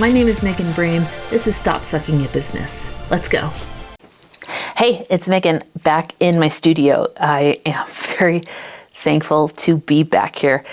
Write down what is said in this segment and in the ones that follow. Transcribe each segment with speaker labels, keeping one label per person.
Speaker 1: My name is Megan Brame. This is Stop Sucking at Business. Let's go.
Speaker 2: Hey, it's Megan back in my studio. I am very thankful to be back here.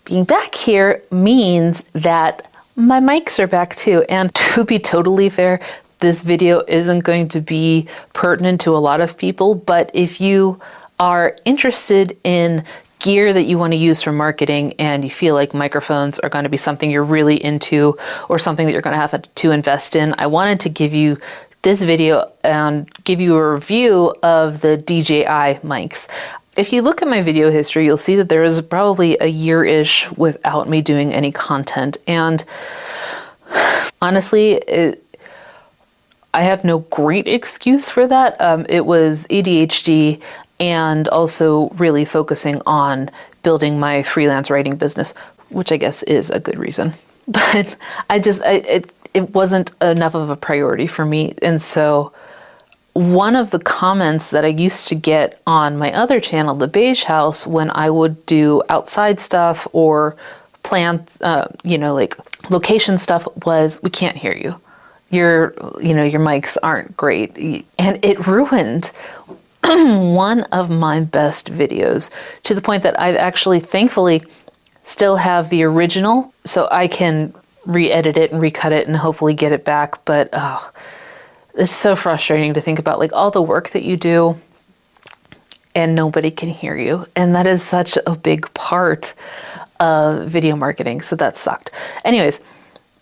Speaker 2: Being back here means that my mics are back too. And to be totally fair, this video isn't going to be pertinent to a lot of people, but if you are interested in gear that you want to use for marketing and you feel like microphones are going to be something you're really into or something that you're going to have to invest in, I wanted to give you this video and give you a review of the DJI mics. If you look at my video history, you'll see that there is probably a year-ish without me doing any content. And honestly, I have no great excuse for that. It was ADHD and also really focusing on building my freelance writing business, which I guess is a good reason. But it wasn't enough of a priority for me. And so one of the comments that I used to get on my other channel, The Beige House, when I would do outside stuff or plan, like location stuff was, "We can't hear you. Your mics aren't great." And it ruined one of my best videos to the point that I've actually, thankfully, still have the original, so I can re-edit it and recut it and hopefully get it back. But it's so frustrating to think about, like, all the work that you do and nobody can hear you. And that is such a big part of video marketing. So that sucked. Anyways,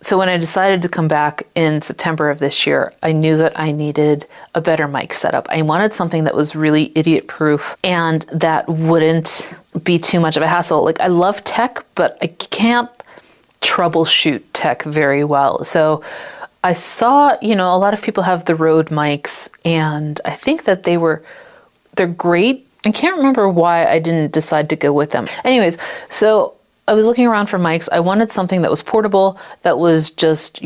Speaker 2: so when I decided to come back in September of this year, I knew that I needed a better mic setup. I wanted something that was really idiot-proof and that wouldn't be too much of a hassle. Like, I love tech, but I can't troubleshoot tech very well. So I saw, a lot of people have the Rode mics, and I think that they're great. I can't remember why I didn't decide to go with them. Anyways, so I was looking around for mics. I wanted something that was portable, that was just,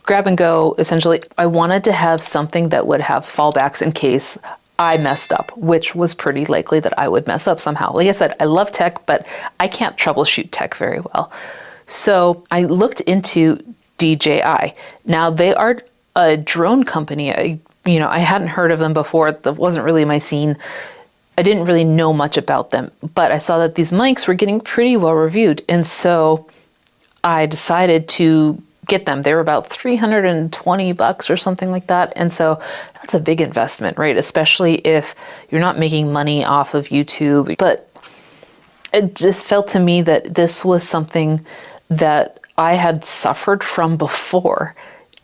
Speaker 2: grab and go, essentially. I wanted to have something that would have fallbacks in case I messed up, which was pretty likely that I would mess up somehow. Like I said, I love tech, but I can't troubleshoot tech very well. So I looked into DJI. Now, they are a drone company. I hadn't heard of them before. That wasn't really my scene. I didn't really know much about them, but I saw that these mics were getting pretty well reviewed. And so I decided to get them. They were about $320 or something like that. And so that's a big investment, right? Especially if you're not making money off of YouTube. But it just felt to me that this was something that I had suffered from before.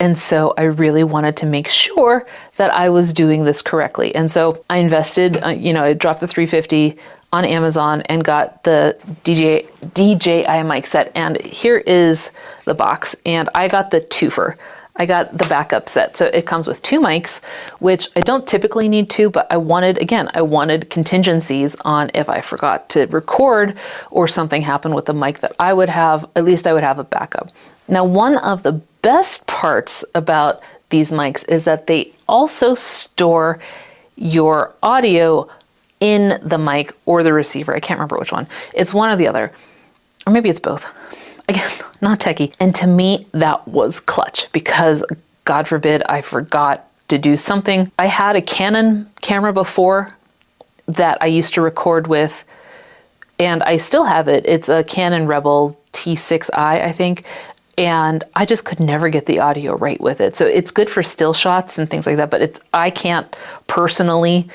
Speaker 2: And so I really wanted to make sure that I was doing this correctly. And so I invested, I dropped the $350 on Amazon and got the DJI mic set. And here is the box. And I got the twofer. I got the backup set. So it comes with two mics, which I don't typically need two, but I wanted contingencies on if I forgot to record or something happened with the mic that I would have, at least I would have a backup. Now, one of the best parts about these mics is that they also store your audio in the mic or the receiver. I can't remember which one. It's one or the other, or maybe it's both. Again, not techie. And to me, that was clutch because, God forbid, I forgot to do something. I had a Canon camera before that I used to record with, and I still have it. It's a Canon Rebel T6i, I think. And I just could never get the audio right with it. So it's good for still shots and things like that, but I can't personally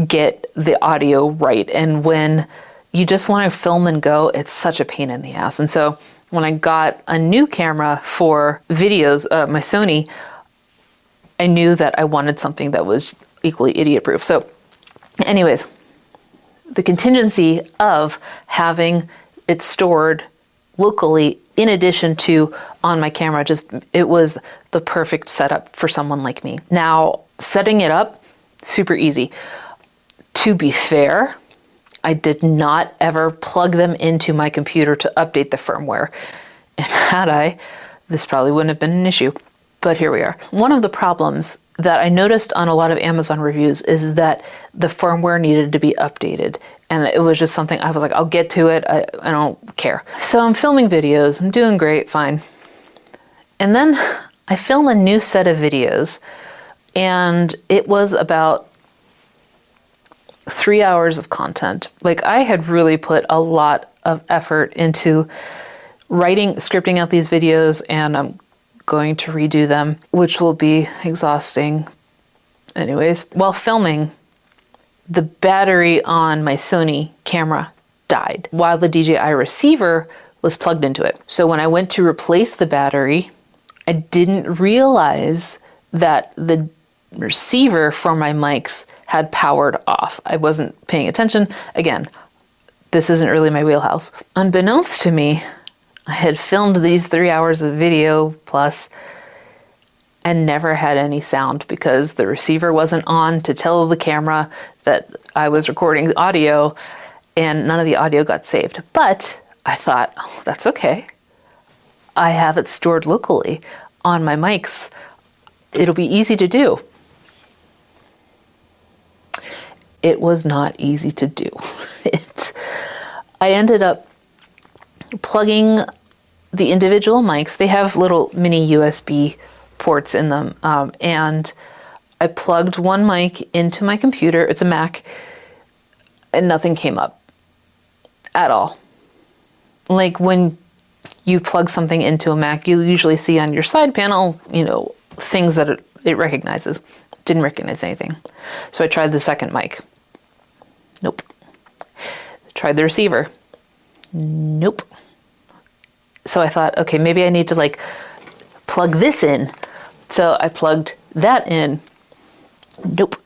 Speaker 2: get the audio right. And when you just want to film and go, it's such a pain in the ass. And so when I got a new camera for videos, my Sony, I knew that I wanted something that was equally idiot-proof. So anyways, the contingency of having it stored locally in addition to on my camera, it was the perfect setup for someone like me. Now, setting it up, super easy. To be fair, I did not ever plug them into my computer to update the firmware. And had I, this probably wouldn't have been an issue. But here we are. One of the problems that I noticed on a lot of Amazon reviews is that the firmware needed to be updated. And it was just something I was like, I'll get to it. I don't care. So I'm filming videos. I'm doing great, fine. And then I filmed a new set of videos, and it was about 3 hours of content. Like, I had really put a lot of effort into scripting out these videos, and I'm going to redo them, which will be exhausting. Anyways, while filming, the battery on my Sony camera died while the DJI receiver was plugged into it. So when I went to replace the battery, I didn't realize that the receiver for my mics had powered off. I wasn't paying attention. Again, this isn't really my wheelhouse. Unbeknownst to me, I had filmed these 3 hours of video plus and never had any sound because the receiver wasn't on to tell the camera that I was recording audio, and none of the audio got saved. But I thought, oh, that's okay. I have it stored locally on my mics. It'll be easy to do. It was not easy to do. I ended up plugging the individual mics. They have little mini USB ports in them, and I plugged one mic into my computer. It's a Mac, and nothing came up at all. Like, when you plug something into a Mac, you usually see on your side panel, things that it recognizes. Didn't recognize anything. So I tried the second mic. Nope. Tried the receiver. Nope. So I thought, okay, maybe I need to plug this in. So I plugged that in. Nope.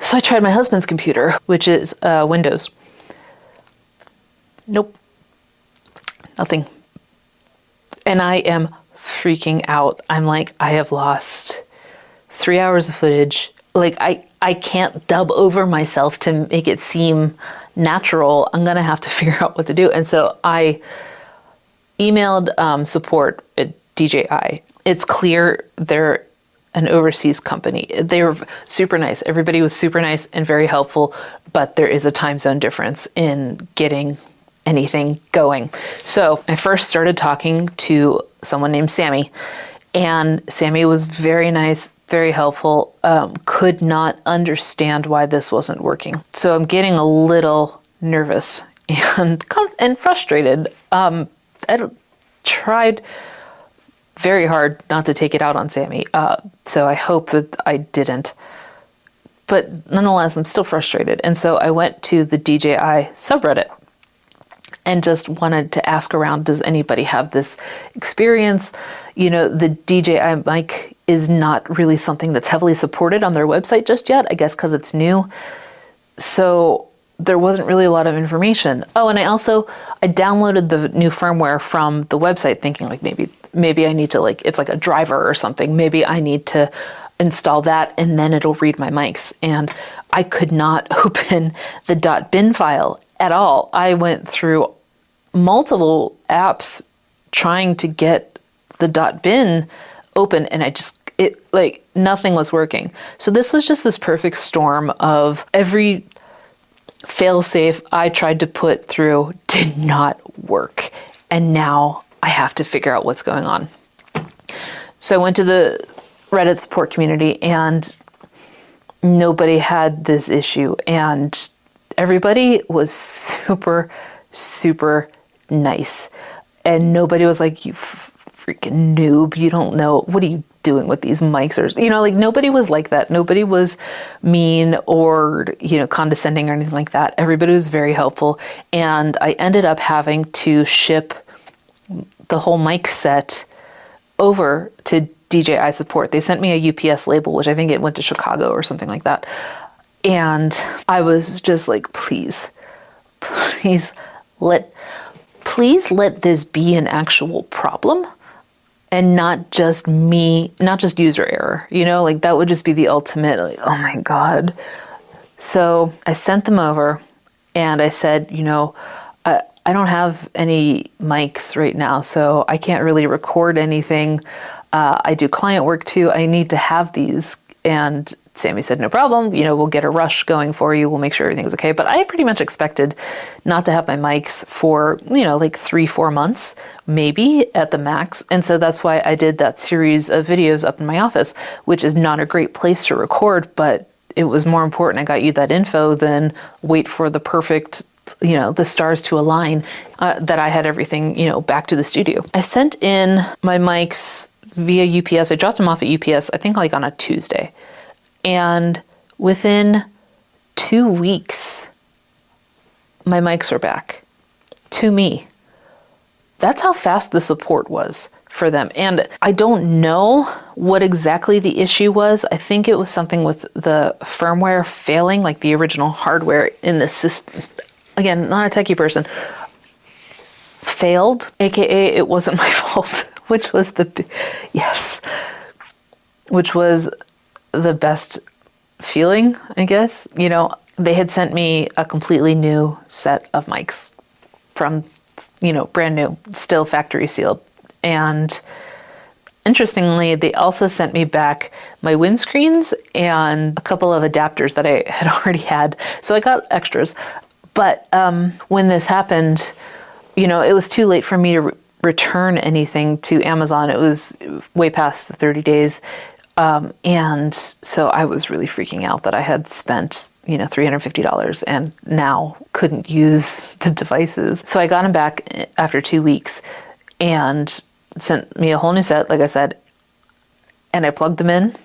Speaker 2: So I tried my husband's computer, which is Windows. Nope. Nothing. And I am freaking out. I'm like, I have lost 3 hours of footage. Like, I can't dub over myself to make it seem natural. I'm going to have to figure out what to do. And so I emailed support at DJI. It's clear they're an overseas company. They were super nice. Everybody was super nice and very helpful, but there is a time zone difference in getting anything going. So I first started talking to someone named Sammy, and Sammy was very nice, very helpful, could not understand why this wasn't working. So I'm getting a little nervous and frustrated. I tried very hard not to take it out on Sammy, so I hope that I didn't. But nonetheless, I'm still frustrated. And so I went to the DJI subreddit and just wanted to ask around, does anybody have this experience? The DJI mic is not really something that's heavily supported on their website just yet, I guess because it's new. So there wasn't really a lot of information. Oh, and I downloaded the new firmware from the website thinking maybe I need to it's like a driver or something. Maybe I need to install that and then it'll read my mics. And I could not open the .bin file at all. I went through multiple apps trying to get the .bin open, and nothing was working. So this was just this perfect storm of every failsafe I tried to put through did not work. And now I have to figure out what's going on. So I went to the Reddit support community, and nobody had this issue, and everybody was super, super nice. And nobody was like, you freaking noob, you don't know, what are you doing with these mics? Or, nobody was like that. Nobody was mean or, condescending or anything like that. Everybody was very helpful. And I ended up having to ship the whole mic set over to DJI support. They sent me a UPS label, which I think it went to Chicago or something like that. And I was just like, please let this be an actual problem and not just user error. That would just be the ultimate, oh my God. So I sent them over and I said, I don't have any mics right now, so I can't really record anything. I do client work too. I need to have these. And Sammy said, no problem, we'll get a rush going for you. We'll make sure everything's okay. But I pretty much expected not to have my mics for, like 3-4 months, maybe at the max. And so that's why I did that series of videos up in my office, which is not a great place to record, but it was more important I got you that info than wait for the perfect, the stars to align, that I had everything, back to the studio. I sent in my mics via UPS. I dropped them off at UPS, I think like on a Tuesday. And within 2 weeks, my mics are back to me. That's how fast the support was for them. And I don't know what exactly the issue was. I think it was something with the firmware failing, like the original hardware in the system. Again, not a techie person. Failed, aka it wasn't my fault, which was the best feeling, I guess. They had sent me a completely new set of mics from, brand new, still factory sealed. And interestingly, they also sent me back my windscreens and a couple of adapters that I had already had. So I got extras. But when this happened, it was too late for me to return anything to Amazon. It was way past the 30 days. And so I was really freaking out that I had spent, $350 and now couldn't use the devices. So I got them back after 2 weeks and sent me a whole new set, like I said, and I plugged them in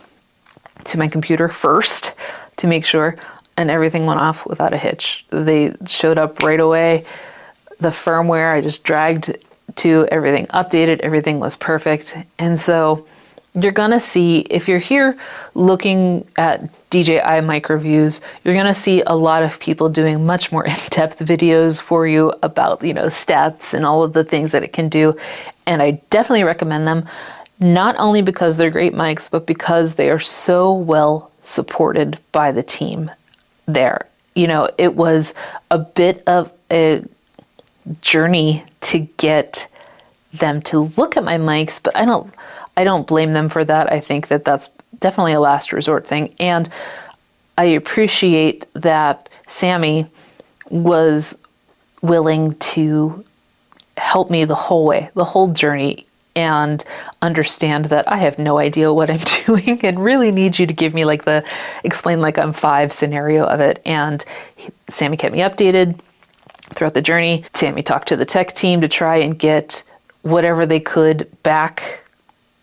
Speaker 2: to my computer first to make sure, and everything went off without a hitch. They showed up right away. The firmware, I just dragged to everything, updated, everything was perfect. And so you're gonna see, if you're here looking at DJI mic reviews, you're gonna see a lot of people doing much more in-depth videos for you about, stats and all of the things that it can do. And I definitely recommend them, not only because they're great mics, but because they are so well supported by the team there. It was a bit of a journey to get them to look at my mics, but I don't blame them for that. I think that that's definitely a last resort thing. And I appreciate that Sammy was willing to help me the whole way, the whole journey, and understand that I have no idea what I'm doing and really need you to give me explain like I'm 5 scenario of it. And Sammy kept me updated throughout the journey. Sammy talked to the tech team to try and get whatever they could back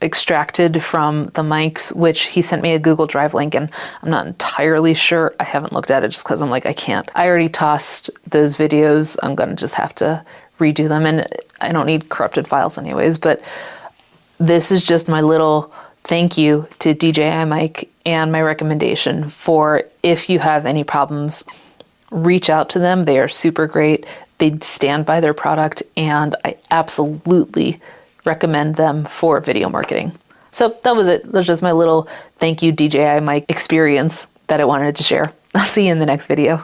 Speaker 2: extracted from the mics, which he sent me a Google Drive link, and I'm not entirely sure. I haven't looked at it just because I'm like, I can't. I already tossed those videos. I'm going to just have to redo them, and I don't need corrupted files anyways, but this is just my little thank you to DJI mic and my recommendation for, if you have any problems, reach out to them. They are super great. They stand by their product, and I absolutely recommend them for video marketing. So that was it. That's just my little thank you DJI mic experience that I wanted to share. I'll see you in the next video.